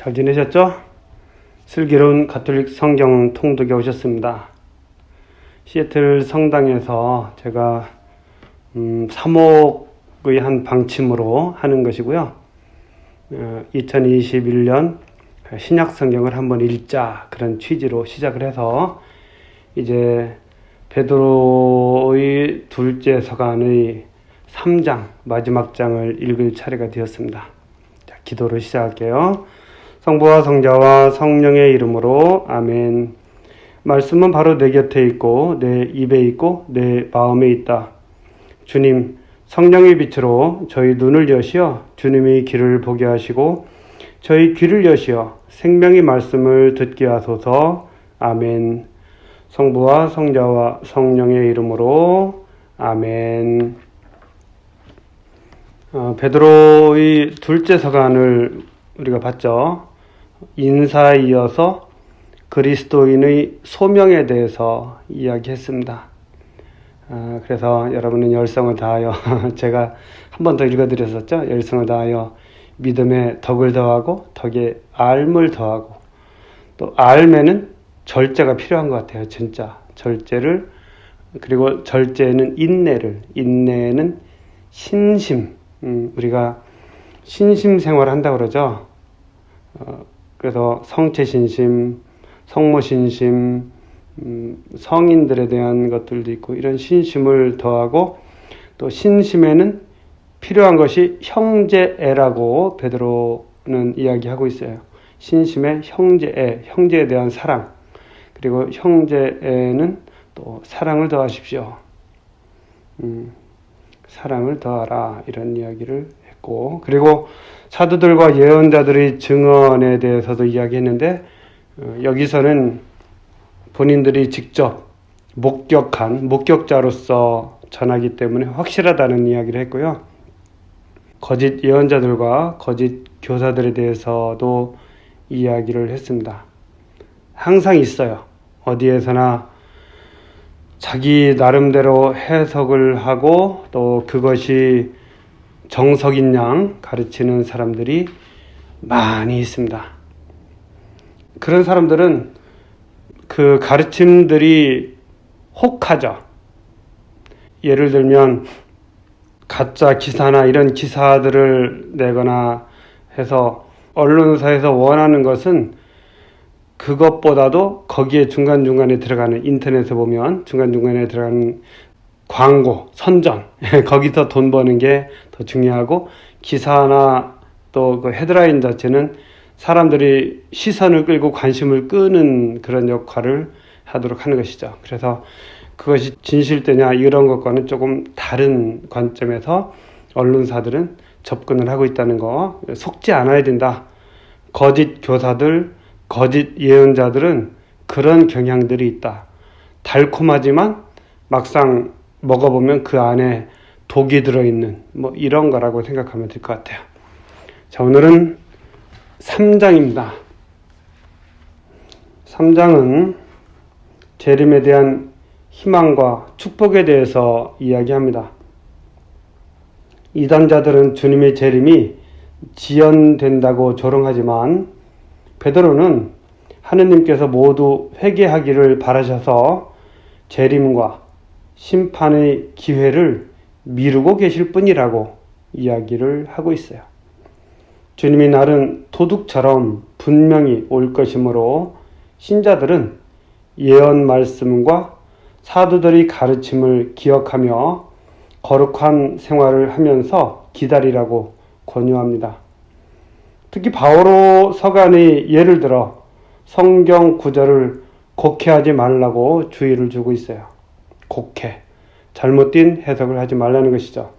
잘 지내셨죠? 슬기로운 가톨릭 성경 통독에 오셨습니다. 시애틀 성당에서 제가 사목의 한 방침으로 하는 것이고요. 2021년 신약 성경을 한번 읽자 그런 취지로 시작을 해서 이제 베드로의 둘째 서간의 3장 마지막 장을 읽을 차례가 되었습니다. 자, 기도를 시작할게요. 성부와 성자와 성령의 이름으로 아멘. 말씀은 바로 내 곁에 있고 내 입에 있고 내 마음에 있다. 주님, 성령의 빛으로 저희 눈을 여시어 주님의 길을 보게 하시고 저희 귀를 여시어 생명의 말씀을 듣게 하소서. 아멘. 성부와 성자와 성령의 이름으로 아멘. 베드로의 둘째 서간을 우리가 봤죠. 인사에 이어서 그리스도인의 소명에 대해서 이야기했습니다. 그래서 여러분은 열성을 다하여 제가 한 번 더 읽어드렸었죠. 열성을 다하여 믿음에 덕을 더하고 덕에 알을 더하고 또 알매는 절제가 필요한 것 같아요. 진짜 절제를, 그리고 절제는 인내는 신심, 우리가 신심 생활을 한다고 그러죠. 그래서 성체신심, 성모신심, 성인들에 대한 것들도 있고 이런 신심을 더하고, 또 신심에는 필요한 것이 형제애라고 베드로는 이야기하고 있어요. 신심의 형제애, 형제에 대한 사랑, 그리고 형제애는 또 사랑을 더하십시오. 사랑을 더하라, 이런 이야기를 했고, 그리고 사도들과 예언자들의 증언에 대해서도 이야기했는데, 여기서는 본인들이 직접 목격한 목격자로서 전하기 때문에 확실하다는 이야기를 했고요. 거짓 예언자들과 거짓 교사들에 대해서도 이야기를 했습니다. 항상 있어요. 어디에서나 자기 나름대로 해석을 하고 또 그것이 정석인 양 가르치는 사람들이 많이 있습니다. 그런 사람들은 그 가르침들이 혹하죠. 예를 들면 가짜 기사나 이런 기사들을 내거나 해서 언론사에서 원하는 것은 그것보다도 거기에 중간중간에 들어가는, 인터넷에 보면 중간중간에 들어가는 광고, 선전, 거기서 돈 버는 게 더 중요하고, 기사나 또 그 헤드라인 자체는 사람들이 시선을 끌고 관심을 끄는 그런 역할을 하도록 하는 것이죠. 그래서 그것이 진실되냐 이런 것과는 조금 다른 관점에서 언론사들은 접근을 하고 있다는 거, 속지 않아야 된다. 거짓 교사들, 거짓 예언자들은 그런 경향들이 있다. 달콤하지만 막상 먹어보면 그 안에 독이 들어있는 이런 거라고 생각하면 될 것 같아요. 자, 오늘은 3장입니다. 3장은 재림에 대한 희망과 축복에 대해서 이야기합니다. 이단자들은 주님의 재림이 지연된다고 조롱하지만 베드로는 하느님께서 모두 회개하기를 바라셔서 재림과 심판의 기회를 미루고 계실 뿐이라고 이야기를 하고 있어요. 주님의 날은 도둑처럼 분명히 올 것이므로 신자들은 예언 말씀과 사도들의 가르침을 기억하며 거룩한 생활을 하면서 기다리라고 권유합니다. 특히 바오로 서간의 예를 들어 성경 구절을 곡해하지 말라고 주의를 주고 있어요. 곡해, 잘못된 해석을 하지 말라는 것이죠.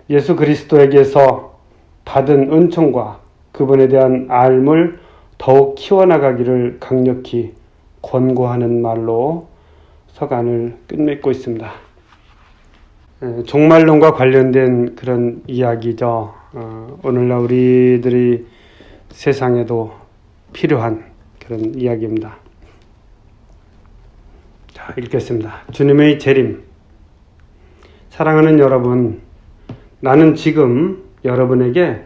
예수 그리스도에게서 받은 은총과 그분에 대한 알을 더욱 키워나가기를 강력히 권고하는 말로 서간을 끝맺고 있습니다. 종말론과 관련된 그런 이야기죠. 오늘날 우리들이 세상에도 필요한 그런 이야기입니다. 자, 읽겠습니다. 주님의 재림. 사랑하는 여러분, 나는 지금 여러분에게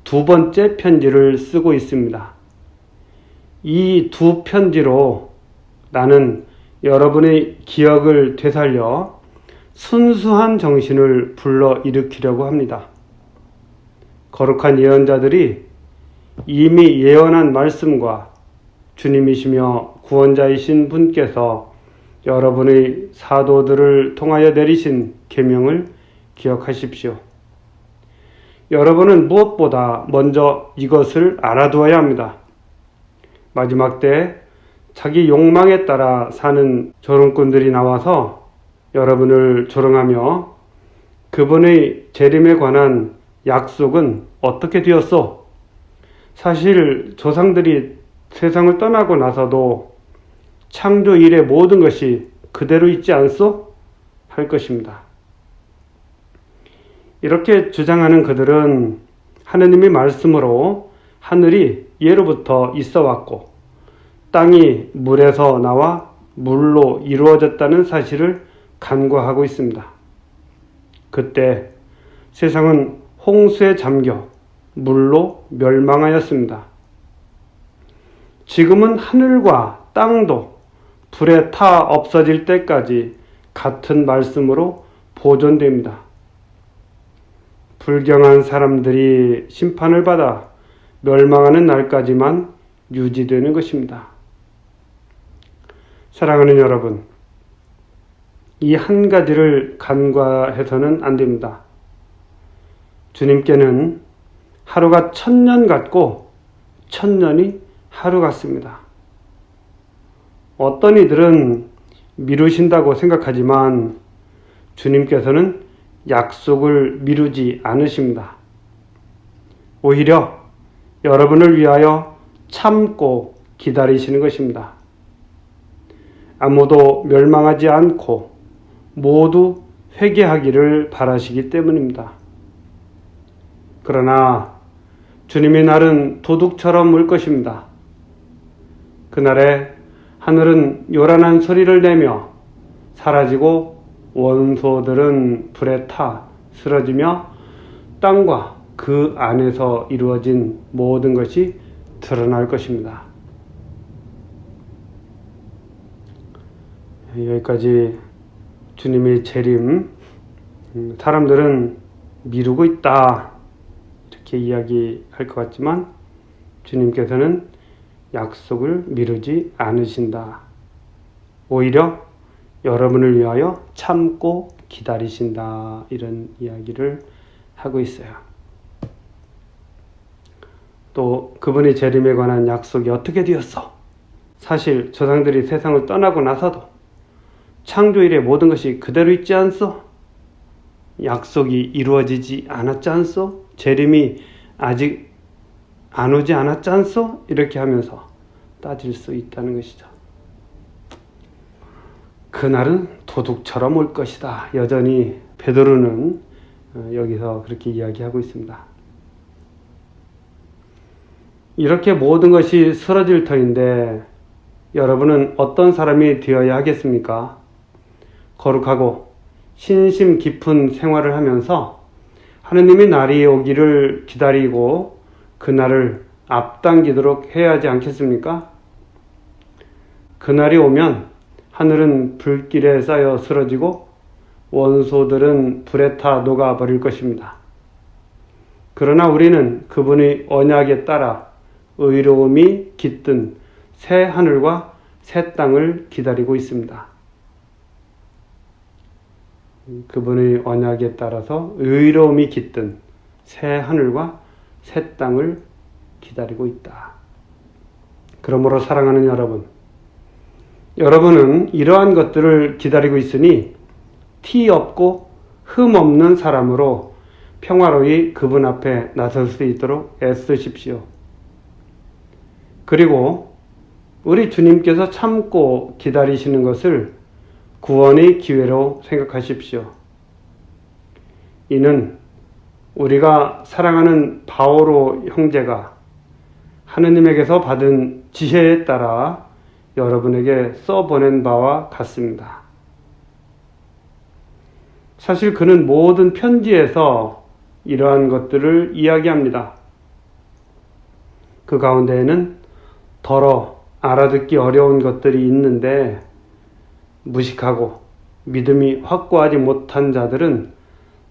두 번째 편지를 쓰고 있습니다. 이 두 편지로 나는 여러분의 기억을 되살려 순수한 정신을 불러일으키려고 합니다. 거룩한 예언자들이 이미 예언한 말씀과 주님이시며 구원자이신 분께서 여러분의 사도들을 통하여 내리신 계명을 기억하십시오. 여러분은 무엇보다 먼저 이것을 알아두어야 합니다. 마지막 때 자기 욕망에 따라 사는 조롱꾼들이 나와서 여러분을 조롱하며 그분의 재림에 관한 약속은 어떻게 되었소? 사실 조상들이 세상을 떠나고 나서도 창조 이래 모든 것이 그대로 있지 않소? 할 것입니다. 이렇게 주장하는 그들은 하느님의 말씀으로 하늘이 예로부터 있어 왔고 땅이 물에서 나와 물로 이루어졌다는 사실을 간과하고 있습니다. 그때 세상은 홍수에 잠겨 물로 멸망하였습니다. 지금은 하늘과 땅도 불에 타 없어질 때까지 같은 말씀으로 보존됩니다. 불경한 사람들이 심판을 받아 멸망하는 날까지만 유지되는 것입니다. 사랑하는 여러분, 이 한 가지를 간과해서는 안 됩니다. 주님께는 하루가 1000년 같고 1000년이 하루 같습니다. 어떤 이들은 미루신다고 생각하지만 주님께서는 약속을 미루지 않으십니다. 오히려 여러분을 위하여 참고 기다리시는 것입니다. 아무도 멸망하지 않고 모두 회개하기를 바라시기 때문입니다. 그러나 주님의 날은 도둑처럼 올 것입니다. 그날에 하늘은 요란한 소리를 내며 사라지고 원소들은 불에 타 쓰러지며 땅과 그 안에서 이루어진 모든 것이 드러날 것입니다. 여기까지 주님의 재림, 사람들은 미루고 있다 이렇게 이야기할 것 같지만 주님께서는 약속을 미루지 않으신다. 오히려 여러분을 위하여 참고 기다리신다. 이런 이야기를 하고 있어요. 또 그분의 재림에 관한 약속이 어떻게 되었어? 사실 조상들이 세상을 떠나고 나서도 창조 이래 모든 것이 그대로 있지 않소? 약속이 이루어지지 않았지 않소? 재림이 아직 안 오지 않았지 않소? 이렇게 하면서 따질 수 있다는 것이죠. 그날은 도둑처럼 올 것이다. 여전히 베드로는 여기서 그렇게 이야기하고 있습니다. 이렇게 모든 것이 쓰러질 터인데 여러분은 어떤 사람이 되어야 하겠습니까? 거룩하고 신심 깊은 생활을 하면서 하느님의 날이 오기를 기다리고 그날을 앞당기도록 해야 하지 않겠습니까? 그날이 오면 하늘은 불길에 쌓여 쓰러지고 원소들은 불에 타 녹아버릴 것입니다. 그러나 우리는 그분의 언약에 따라 의로움이 깃든 새 하늘과 새 땅을 기다리고 있습니다. 그분의 언약에 따라서 의로움이 깃든 새 하늘과 새 땅을 기다리고 있다. 그러므로 사랑하는 여러분, 여러분은 이러한 것들을 기다리고 있으니 티 없고 흠 없는 사람으로 평화로이 그분 앞에 나설 수 있도록 애쓰십시오. 그리고 우리 주님께서 참고 기다리시는 것을 구원의 기회로 생각하십시오. 이는 우리가 사랑하는 바오로 형제가 하느님에게서 받은 지혜에 따라 여러분에게 써보낸 바와 같습니다. 사실 그는 모든 편지에서 이러한 것들을 이야기합니다. 그 가운데에는 알아듣기 어려운 것들이 있는데 무식하고 믿음이 확고하지 못한 자들은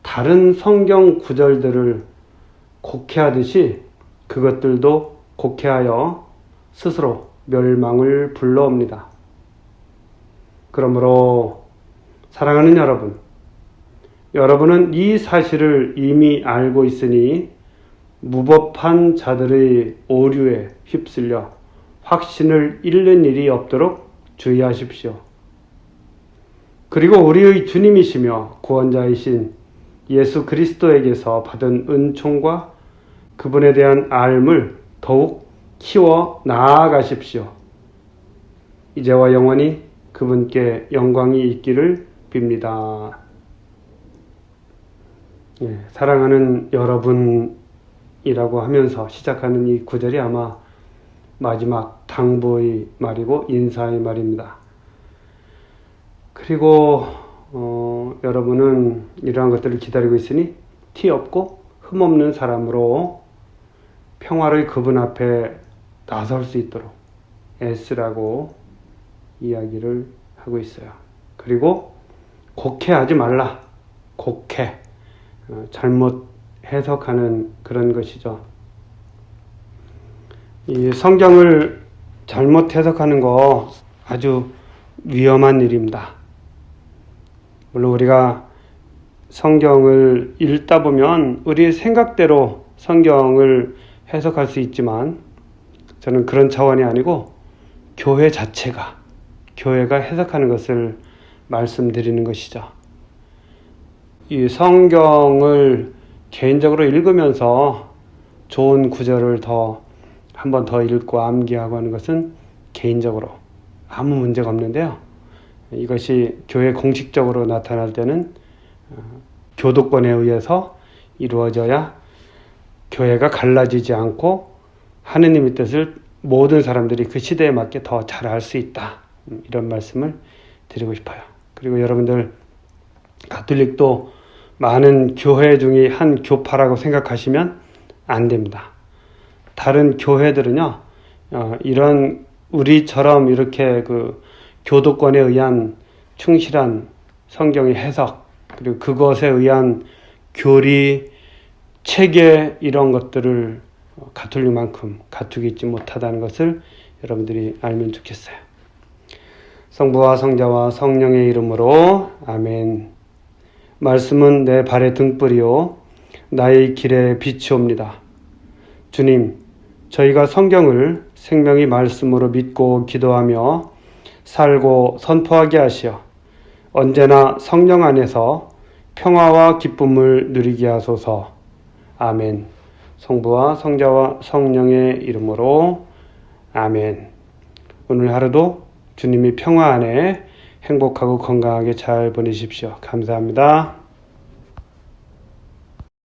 다른 성경 구절들을 곡해하듯이 그것들도 곡해하여 스스로 멸망을 불러옵니다. 그러므로 사랑하는 여러분은 이 사실을 이미 알고 있으니 무법한 자들의 오류에 휩쓸려 확신을 잃는 일이 없도록 주의하십시오. 그리고 우리의 주님이시며 구원자이신 예수 그리스도에게서 받은 은총과 그분에 대한 알을 더욱 키워 나아가십시오. 이제와 영원히 그분께 영광이 있기를 빕니다. 사랑하는 여러분이라고 하면서 시작하는 이 구절이 아마 마지막 당부의 말이고 인사의 말입니다. 그리고 여러분은 이러한 것들을 기다리고 있으니 티 없고 흠 없는 사람으로 평화의 그분 앞에 나설 수 있도록 애쓰라고 이야기를 하고 있어요. 그리고 곡해하지 말라. 곡해. 잘못 해석하는 그런 것이죠. 이 성경을 잘못 해석하는 거 아주 위험한 일입니다. 물론 우리가 성경을 읽다 보면 우리의 생각대로 성경을 해석할 수 있지만 저는 그런 차원이 아니고 교회가 해석하는 것을 말씀드리는 것이죠. 이 성경을 개인적으로 읽으면서 좋은 구절을 한 번 더 읽고 암기하고 하는 것은 개인적으로 아무 문제가 없는데요. 이것이 교회 공식적으로 나타날 때는 교도권에 의해서 이루어져야 교회가 갈라지지 않고 하느님의 뜻을 모든 사람들이 그 시대에 맞게 더 잘 알 수 있다. 이런 말씀을 드리고 싶어요. 그리고 여러분들 가톨릭도 많은 교회 중에 한 교파라고 생각하시면 안 됩니다. 다른 교회들은요, 이런 우리처럼 이렇게 그 교도권에 의한 충실한 성경의 해석, 그리고 그것에 의한 교리, 체계 이런 것들을 가톨릭만큼 갖추고 있지 못하다는 것을 여러분들이 알면 좋겠어요. 성부와 성자와 성령의 이름으로 아멘. 말씀은 내 발의 등불이요 나의 길의 빛이옵니다. 주님, 저희가 성경을 생명의 말씀으로 믿고 기도하며 살고 선포하게 하시어 언제나 성령 안에서 평화와 기쁨을 누리게 하소서. 아멘. 성부와 성자와 성령의 이름으로 아멘. 오늘 하루도 주님이 평화 안에 행복하고 건강하게 잘 보내십시오. 감사합니다.